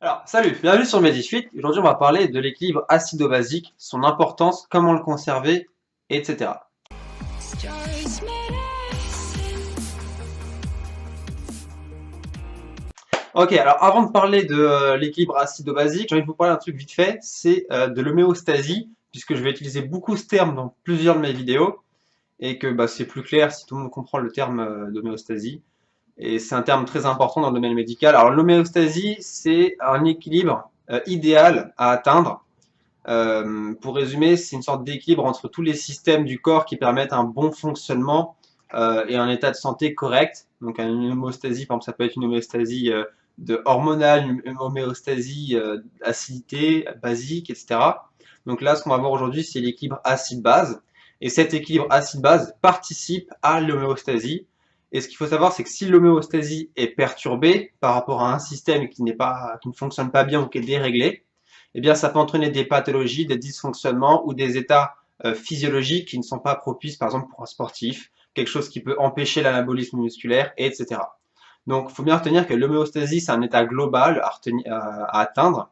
Alors, salut, bienvenue sur Medifit. Aujourd'hui, on va parler de l'équilibre acido-basique, son importance, comment le conserver, etc. Ok, alors avant de parler de l'équilibre acido-basique, j'ai envie de vous parler d'un truc vite fait, c'est de l'homéostasie, puisque je vais utiliser beaucoup ce terme dans plusieurs de mes vidéos, et que c'est plus clair si tout le monde comprend le terme d'homéostasie. Et c'est un terme très important dans le domaine médical. Alors l'homéostasie, c'est un équilibre idéal à atteindre. Pour résumer, c'est une sorte d'équilibre entre tous les systèmes du corps qui permettent un bon fonctionnement et un état de santé correct. Donc une homéostasie, par exemple, ça peut être une homéostasie hormonale, une homéostasie acidité, basique, etc. Donc là, ce qu'on va voir aujourd'hui, c'est l'équilibre acide-base. Et cet équilibre acide-base participe à l'homéostasie. Et ce qu'il faut savoir, c'est que si l'homéostasie est perturbée par rapport à un système qui ne fonctionne pas bien ou qui est déréglé, eh bien, ça peut entraîner des pathologies, des dysfonctionnements ou des états physiologiques qui ne sont pas propices, par exemple, pour un sportif, quelque chose qui peut empêcher l'anabolisme musculaire, etc. Donc, il faut bien retenir que l'homéostasie, c'est un état global à atteindre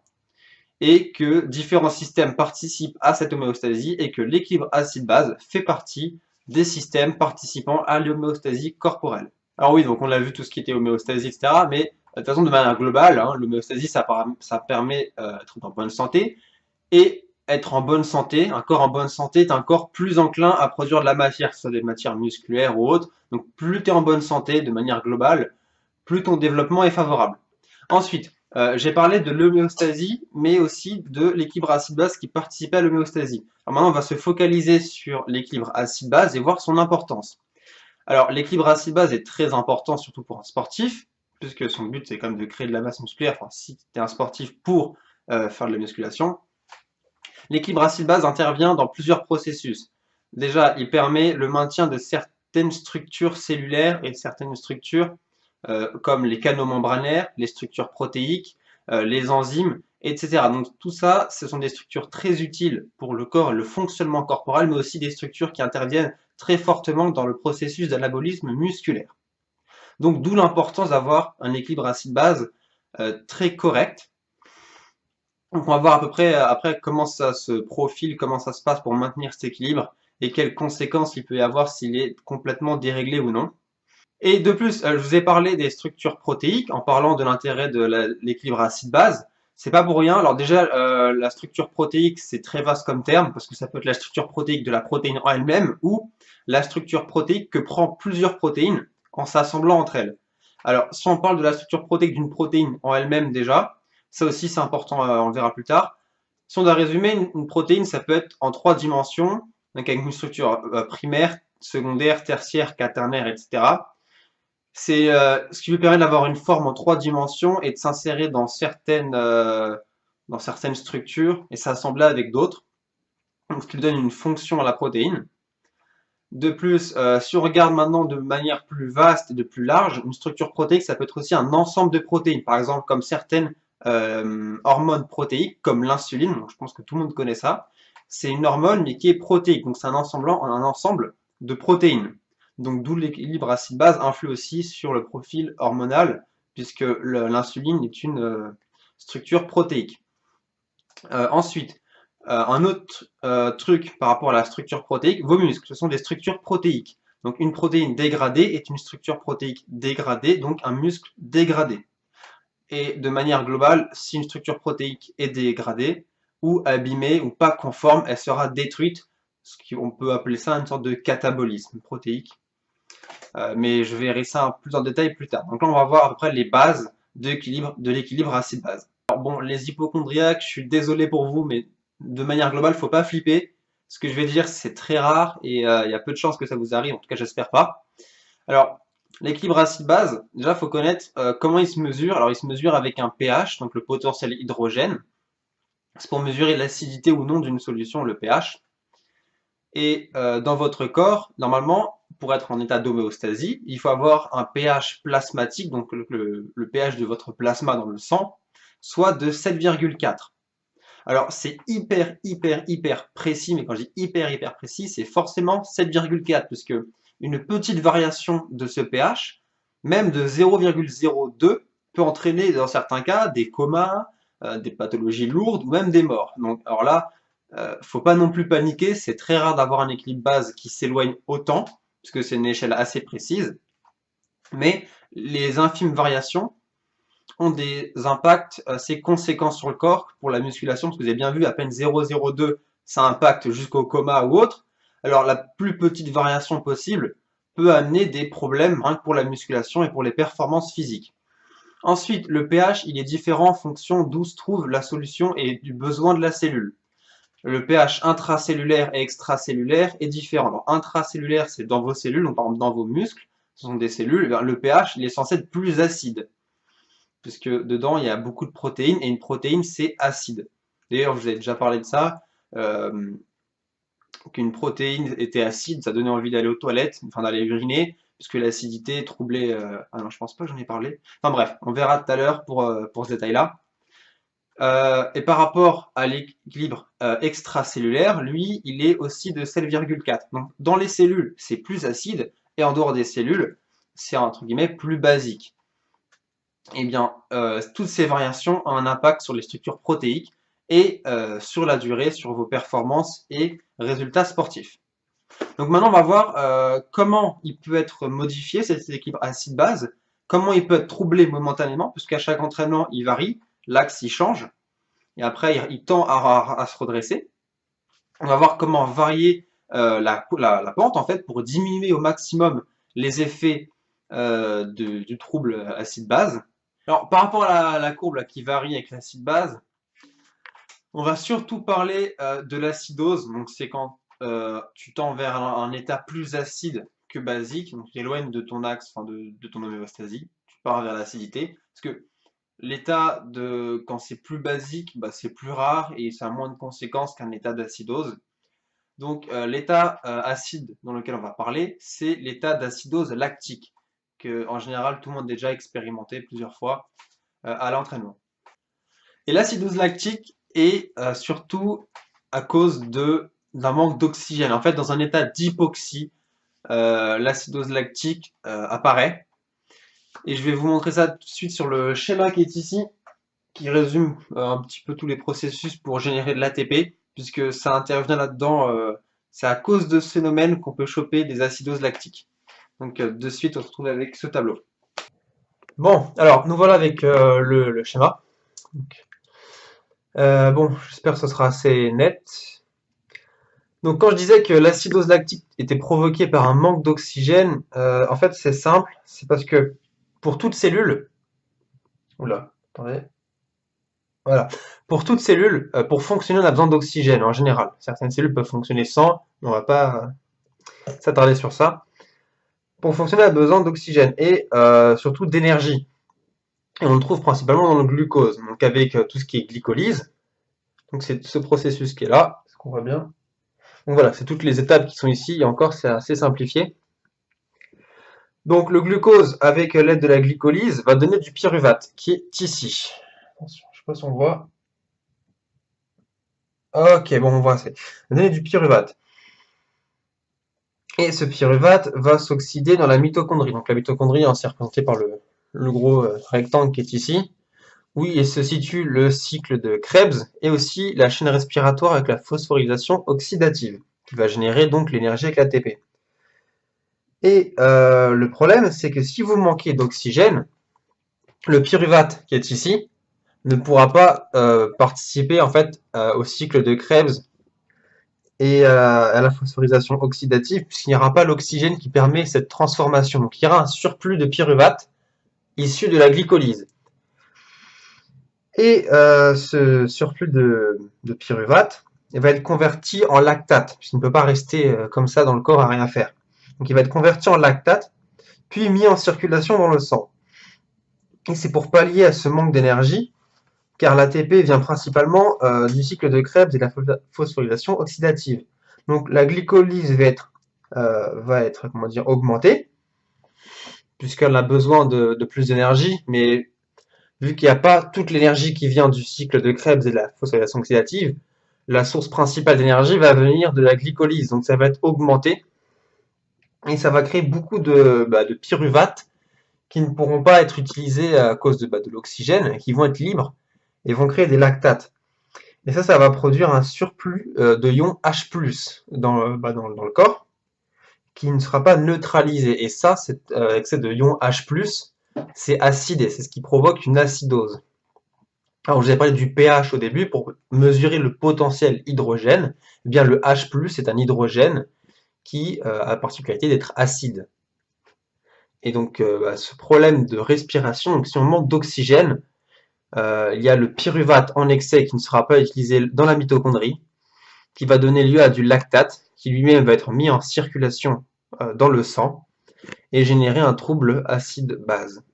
et que différents systèmes participent à cette homéostasie et que l'équilibre acide-base fait partie des systèmes participant à l'homéostasie corporelle. Alors oui, donc on l'a vu tout ce qui était homéostasie, etc. Mais de toute façon, de manière globale, hein, l'homéostasie, ça permet d'être en bonne santé. Et être en bonne santé, un corps en bonne santé est un corps plus enclin à produire de la matière, que ce soit des matières musculaires ou autres. Donc plus tu es en bonne santé de manière globale, plus ton développement est favorable. Ensuite, j'ai parlé de l'homéostasie, mais aussi de l'équilibre acide-base qui participait à l'homéostasie. Alors maintenant, on va se focaliser sur l'équilibre acide-base et voir son importance. Alors, l'équilibre acide-base est très important, surtout pour un sportif, puisque son but, c'est quand même de créer de la masse musculaire, enfin, si tu es un sportif pour faire de la musculation. L'équilibre acide-base intervient dans plusieurs processus. Déjà, il permet le maintien de certaines structures cellulaires et certaines structures comme les canaux membranaires, les structures protéiques, les enzymes, etc. Donc tout ça, ce sont des structures très utiles pour le corps, le fonctionnement corporel, mais aussi des structures qui interviennent très fortement dans le processus d'anabolisme musculaire. Donc d'où l'importance d'avoir un équilibre acide-base très correct. Donc on va voir à peu près après comment ça se profile, comment ça se passe pour maintenir cet équilibre et quelles conséquences il peut y avoir s'il est complètement déréglé ou non. Et de plus, je vous ai parlé des structures protéiques en parlant de l'intérêt de l'équilibre acide-base. C'est pas pour rien. Alors déjà, la structure protéique, c'est très vaste comme terme parce que ça peut être la structure protéique de la protéine en elle-même ou la structure protéique que prend plusieurs protéines en s'assemblant entre elles. Alors, si on parle de la structure protéique d'une protéine en elle-même déjà, ça aussi c'est important, on le verra plus tard. Si on doit résumer, une protéine, ça peut être en 3 dimensions, donc avec une structure primaire, secondaire, tertiaire, quaternaire, etc. C'est ce qui lui permet d'avoir une forme en 3 dimensions et de s'insérer dans certaines structures et s'assembler avec d'autres. Donc, ce qui lui donne une fonction à la protéine. De plus, si on regarde maintenant de manière plus vaste et de plus large, une structure protéique, ça peut être aussi un ensemble de protéines. Par exemple, comme certaines hormones protéiques, comme l'insuline. Je pense que tout le monde connaît ça. C'est une hormone, mais qui est protéique. Donc, c'est un ensemble de protéines. Donc, d'où l'équilibre acide-base influe aussi sur le profil hormonal, puisque l'insuline est une structure protéique. Ensuite, un autre truc par rapport à la structure protéique, vos muscles, ce sont des structures protéiques. Donc une protéine dégradée est une structure protéique dégradée, donc un muscle dégradé. Et de manière globale, si une structure protéique est dégradée, ou abîmée, ou pas conforme, elle sera détruite, ce qu'on peut appeler ça une sorte de catabolisme protéique. Mais je verrai ça plus en détail plus tard. Donc là, on va voir à peu près les bases de l'équilibre acide-base. Alors bon, les hypochondriaques, je suis désolé pour vous, mais de manière globale, faut pas flipper. Ce que je vais dire, c'est très rare et il y a peu de chances que ça vous arrive, en tout cas, j'espère pas. Alors, l'équilibre acide-base, déjà, faut connaître comment il se mesure. Alors, il se mesure avec un pH, donc le potentiel hydrogène. C'est pour mesurer l'acidité ou non d'une solution, le pH. Et dans votre corps, normalement, pour être en état d'homéostasie, il faut avoir un pH plasmatique, donc le pH de votre plasma dans le sang, soit de 7,4. Alors c'est hyper précis, mais quand je dis hyper précis, c'est forcément 7,4, puisque une petite variation de ce pH, même de 0,02, peut entraîner dans certains cas des comas, des pathologies lourdes ou même des morts. Donc, alors là, faut pas non plus paniquer, c'est très rare d'avoir un équilibre base qui s'éloigne autant, puisque c'est une échelle assez précise, mais les infimes variations ont des impacts assez conséquents sur le corps pour la musculation, parce que vous avez bien vu, à peine 0,02, ça impacte jusqu'au coma ou autre. Alors la plus petite variation possible peut amener des problèmes rien que pour la musculation et pour les performances physiques. Ensuite, le pH, il est différent en fonction d'où se trouve la solution et du besoin de la cellule. Le pH intracellulaire et extracellulaire est différent. Alors, intracellulaire, c'est dans vos cellules, donc par exemple dans vos muscles, ce sont des cellules, le pH, il est censé être plus acide, puisque dedans, il y a beaucoup de protéines, et une protéine, c'est acide. D'ailleurs, je vous ai déjà parlé de ça, qu'une protéine était acide, ça donnait envie d'aller aux toilettes, enfin d'aller uriner, puisque l'acidité troublait... Ah non, je pense pas que j'en ai parlé. Enfin bref, on verra tout à l'heure pour ce détail-là. Et par rapport à l'équilibre extracellulaire, lui, il est aussi de 7,4. Donc dans les cellules, c'est plus acide, et en dehors des cellules, c'est entre guillemets plus basique. Eh bien, toutes ces variations ont un impact sur les structures protéiques et sur la durée, sur vos performances et résultats sportifs. Donc maintenant, on va voir comment il peut être modifié, cet équilibre acide-base, comment il peut être troublé momentanément, puisqu'à chaque entraînement, il varie, l'axe, il change, et après, il tend à se redresser. On va voir comment varier la pente, en fait, pour diminuer au maximum les effets du trouble acide-base. Alors, par rapport à la courbe là, qui varie avec l'acide base, on va surtout parler de l'acidose. Donc, c'est quand tu tends vers un état plus acide que basique, donc tu t'éloignes de ton axe, enfin de ton homéostasie, tu pars vers l'acidité. Parce que l'état de quand c'est plus basique, bah, c'est plus rare et ça a moins de conséquences qu'un état d'acidose. Donc, l'état acide dans lequel on va parler, c'est l'état d'acidose lactique, que en général tout le monde a déjà expérimenté plusieurs fois à l'entraînement. Et l'acidose lactique est surtout à cause d'un manque d'oxygène. En fait, dans un état d'hypoxie, l'acidose lactique apparaît. Et je vais vous montrer ça tout de suite sur le schéma qui est ici, qui résume un petit peu tous les processus pour générer de l'ATP, puisque ça intervient là-dedans. C'est à cause de ce phénomène qu'on peut choper des acidoses lactiques. Donc de suite, on se retrouve avec ce tableau. Bon, alors nous voilà avec le schéma. Donc, bon, j'espère que ce sera assez net. Donc quand je disais que l'acidose lactique était provoquée par un manque d'oxygène, en fait c'est simple, c'est parce que pour toute cellule, oula, attendez, voilà, pour toute cellule, pour fonctionner on a besoin d'oxygène en général. Certaines cellules peuvent fonctionner sans, on va pas s'attarder sur ça. Pour fonctionner on a besoin d'oxygène et surtout d'énergie. Et on le trouve principalement dans le glucose, donc avec tout ce qui est glycolyse. Donc c'est ce processus qui est là, est-ce qu'on voit bien? Donc voilà, c'est toutes les étapes qui sont ici, et encore c'est assez simplifié. Donc le glucose, avec l'aide de la glycolyse, va donner du pyruvate, qui est ici. Attention, je sais pas si on voit. Ok, bon, on voit, c'est donner du pyruvate. Et ce pyruvate va s'oxyder dans la mitochondrie. Donc la mitochondrie, hein, c'est représenté par le gros rectangle qui est ici, où il se situe le cycle de Krebs et aussi la chaîne respiratoire avec la phosphorylation oxydative, qui va générer donc l'énergie avec l'ATP. Et le problème, c'est que si vous manquez d'oxygène, le pyruvate qui est ici ne pourra pas participer en fait au cycle de Krebs et à la phosphorylisation oxydative, puisqu'il n'y aura pas l'oxygène qui permet cette transformation. Donc il y aura un surplus de pyruvate issu de la glycolyse. Et ce surplus de pyruvate va être converti en lactate, puisqu'il ne peut pas rester comme ça dans le corps à rien faire. Donc il va être converti en lactate, puis mis en circulation dans le sang. Et c'est pour pallier à ce manque d'énergie, car l'ATP vient principalement du cycle de Krebs et de la phosphorylation oxydative. Donc la glycolyse va être comment dire, augmentée, puisqu'elle a besoin de plus d'énergie, mais vu qu'il n'y a pas toute l'énergie qui vient du cycle de Krebs et de la phosphorylation oxydative, la source principale d'énergie va venir de la glycolyse, donc ça va être augmenté, et ça va créer beaucoup de pyruvate qui ne pourront pas être utilisés à cause de l'oxygène, qui vont être libres, et vont créer des lactates. Et ça va produire un surplus de ions H+, dans le corps, qui ne sera pas neutralisé. Et ça, cet excès de ions H+, c'est acide et c'est ce qui provoque une acidose. Alors, je vous ai parlé du pH au début pour mesurer le potentiel hydrogène. Eh bien, le H+ est un hydrogène qui a la particularité d'être acide. Et donc, ce problème de respiration, donc si on manque d'oxygène, il y a le pyruvate en excès qui ne sera pas utilisé dans la mitochondrie, qui va donner lieu à du lactate, qui lui-même va être mis en circulation dans le sang et générer un trouble acide-base.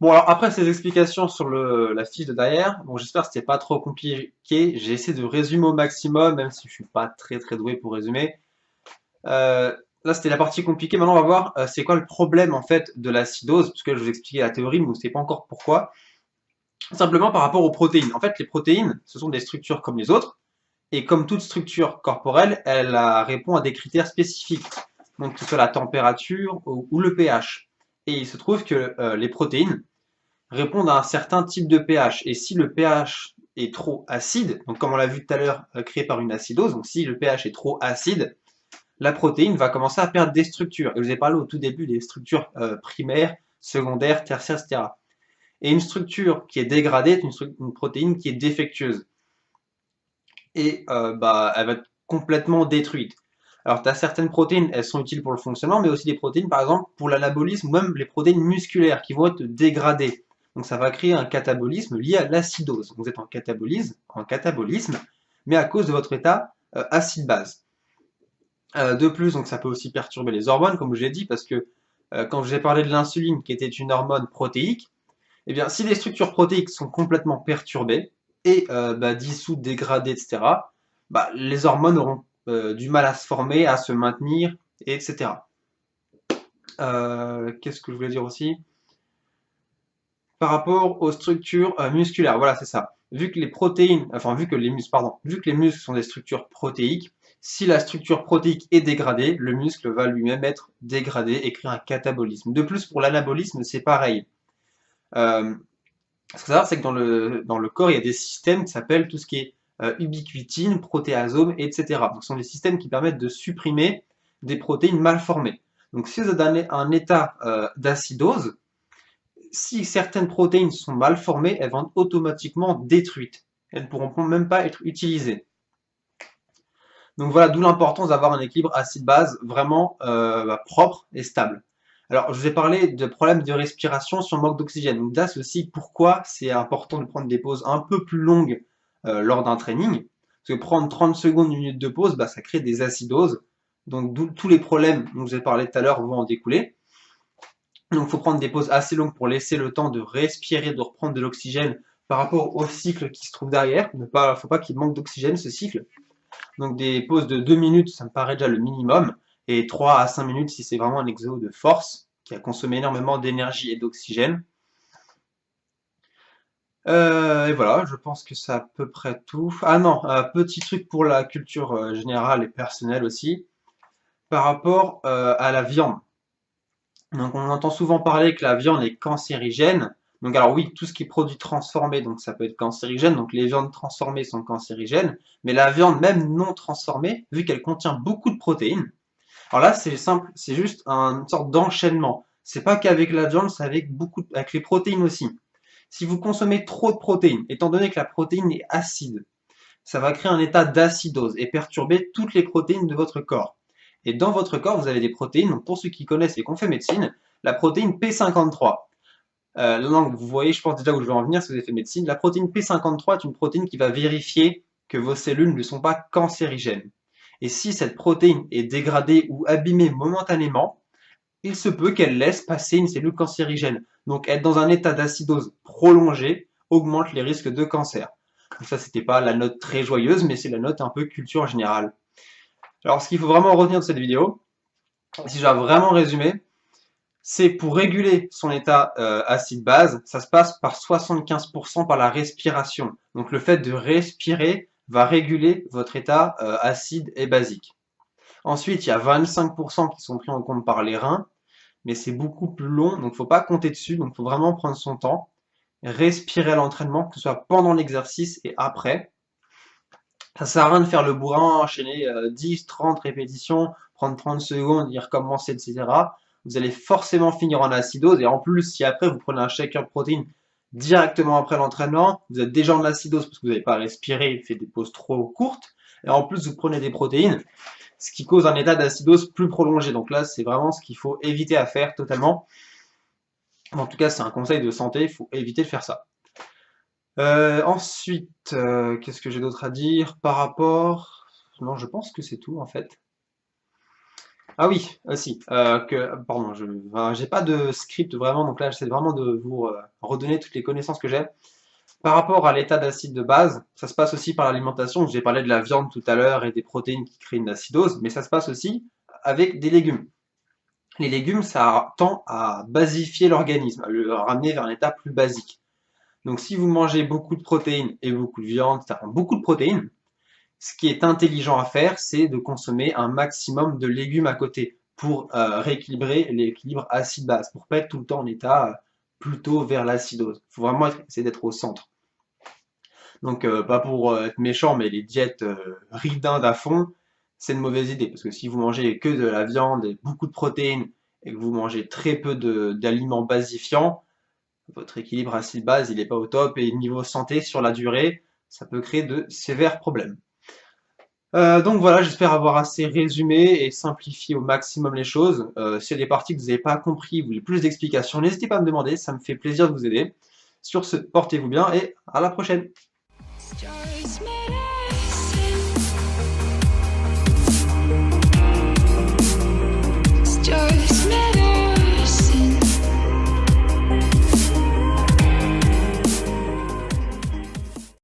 Bon, alors après ces explications sur la fiche de derrière, bon, j'espère que c'était pas trop compliqué. J'ai essayé de résumer au maximum, même si je suis pas très très doué pour résumer. Là, c'était la partie compliquée. Maintenant, on va voir c'est quoi le problème en fait de l'acidose, puisque je vous expliquais la théorie, mais vous ne savez pas encore pourquoi. Simplement par rapport aux protéines. En fait, les protéines, ce sont des structures comme les autres, et comme toute structure corporelle, elle répond à des critères spécifiques, donc que ce soit la température ou le pH. Et il se trouve que les protéines répondent à un certain type de pH. Et si le pH est trop acide, donc comme on l'a vu tout à l'heure, créé par une acidose, donc si le pH est trop acide, la protéine va commencer à perdre des structures. Et je vous ai parlé au tout début des structures primaires, secondaires, tertiaires, etc. Et une structure qui est dégradée est une protéine qui est défectueuse. Et elle va être complètement détruite. Alors, tu as certaines protéines, elles sont utiles pour le fonctionnement, mais aussi des protéines, par exemple, pour l'anabolisme, ou même les protéines musculaires qui vont être dégradées. Donc, ça va créer un catabolisme lié à l'acidose. Vous êtes en catabolisme, mais à cause de votre état acide-base. De plus, donc ça peut aussi perturber les hormones, comme je l'ai dit, parce que quand je vous ai parlé de l'insuline, qui était une hormone protéique, eh bien, si les structures protéiques sont complètement perturbées et dissoutes, dégradées, etc., les hormones auront du mal à se former, à se maintenir, etc. Qu'est-ce que je voulais dire aussi? Par rapport aux structures musculaires, voilà, c'est ça. Vu que les protéines, enfin, vu que les muscles, pardon, vu que les muscles sont des structures protéiques, si la structure protéique est dégradée, le muscle va lui-même être dégradé et créer un catabolisme. De plus, pour l'anabolisme, c'est pareil. Ce qu'il faut savoir, c'est que dans le corps, il y a des systèmes qui s'appellent tout ce qui est ubiquitine, protéasome, etc. Donc, ce sont des systèmes qui permettent de supprimer des protéines mal formées. Donc, si vous avez un état d'acidose, si certaines protéines sont mal formées, elles vont être automatiquement détruites. Elles ne pourront même pas être utilisées. Donc voilà, d'où l'importance d'avoir un équilibre acide-base vraiment propre et stable. Alors, je vous ai parlé de problèmes de respiration sur manque d'oxygène. Donc là, c'est aussi pourquoi c'est important de prendre des pauses un peu plus longues lors d'un training. Parce que prendre 30 secondes, une minute de pause, ça crée des acidoses. Donc d'où tous les problèmes dont je vous ai parlé tout à l'heure vont en découler. Donc il faut prendre des pauses assez longues pour laisser le temps de respirer, de reprendre de l'oxygène par rapport au cycle qui se trouve derrière. Il ne faut pas qu'il manque d'oxygène ce cycle. Donc des pauses de 2 minutes, ça me paraît déjà le minimum, et 3 à 5 minutes si c'est vraiment un exo de force qui a consommé énormément d'énergie et d'oxygène. Et voilà, je pense que c'est à peu près tout. Ah non, un petit truc pour la culture générale et personnelle aussi, par rapport à la viande. Donc on entend souvent parler que la viande est cancérigène. Donc alors oui, tout ce qui est produit transformé, donc ça peut être cancérigène. Donc les viandes transformées sont cancérigènes. Mais la viande même non transformée, vu qu'elle contient beaucoup de protéines. Alors là, c'est simple, c'est juste une sorte d'enchaînement. C'est pas qu'avec la viande, c'est avec les protéines aussi. Si vous consommez trop de protéines, étant donné que la protéine est acide, ça va créer un état d'acidose et perturber toutes les protéines de votre corps. Et dans votre corps, vous avez des protéines, donc pour ceux qui connaissent et qui ont fait médecine, la protéine P53. Donc vous voyez, je pense déjà où je vais en venir si vous avez fait médecine. La protéine P53 est une protéine qui va vérifier que vos cellules ne sont pas cancérigènes. Et si cette protéine est dégradée ou abîmée momentanément, il se peut qu'elle laisse passer une cellule cancérigène. Donc être dans un état d'acidose prolongé augmente les risques de cancer. Donc ça, c'était pas la note très joyeuse, mais c'est la note un peu culture générale. Alors, ce qu'il faut vraiment retenir de cette vidéo, si je dois vraiment résumer, c'est pour réguler son état acide-base, ça se passe par 75% par la respiration. Donc, le fait de respirer va réguler votre état acide et basique. Ensuite, il y a 25% qui sont pris en compte par les reins, mais c'est beaucoup plus long, donc il ne faut pas compter dessus, donc il faut vraiment prendre son temps. respirer à l'entraînement, que ce soit pendant l'exercice et après. Ça sert à rien de faire le bourrin, enchaîner 10, 30 répétitions, prendre 30 secondes, y recommencer, etc. Vous allez forcément finir en acidose. Et en plus, si après vous prenez un shaker de protéines directement après l'entraînement, vous êtes déjà en acidose parce que vous n'avez pas respiré, fait des pauses trop courtes. Et en plus, vous prenez des protéines, ce qui cause un état d'acidose plus prolongé. Donc là, c'est vraiment ce qu'il faut éviter à faire totalement. En tout cas, c'est un conseil de santé, il faut éviter de faire ça. Ensuite, qu'est-ce que j'ai d'autre à dire par rapport... Non, je pense que c'est tout en fait. Ah oui, aussi, pardon, j'ai pas de script vraiment, donc là j'essaie vraiment de vous redonner toutes les connaissances que j'ai. Par rapport à l'état d'acide de base, ça se passe aussi par l'alimentation. J'ai parlé de la viande tout à l'heure et des protéines qui créent une acidose, mais ça se passe aussi avec des légumes. Les légumes, ça tend à basifier l'organisme, à le ramener vers un état plus basique. Donc si vous mangez beaucoup de protéines et beaucoup de viande, c'est-à-dire beaucoup de protéines, ce qui est intelligent à faire, c'est de consommer un maximum de légumes à côté pour rééquilibrer l'équilibre acide-base, pour pas être tout le temps en état plutôt vers l'acidose. Il faut vraiment essayer d'être au centre. Donc pas pour être méchant, mais les diètes riz d'Inde à fond, c'est une mauvaise idée, parce que si vous mangez que de la viande et beaucoup de protéines, et que vous mangez très peu d'aliments basifiants, votre équilibre acide-base, il n'est pas au top, et niveau santé, sur la durée, ça peut créer de sévères problèmes. Donc voilà, j'espère avoir assez résumé et simplifié au maximum les choses. S'il y a des parties que vous n'avez pas compris, vous voulez plus d'explications, n'hésitez pas à me demander, ça me fait plaisir de vous aider. Sur ce, portez-vous bien et à la prochaine.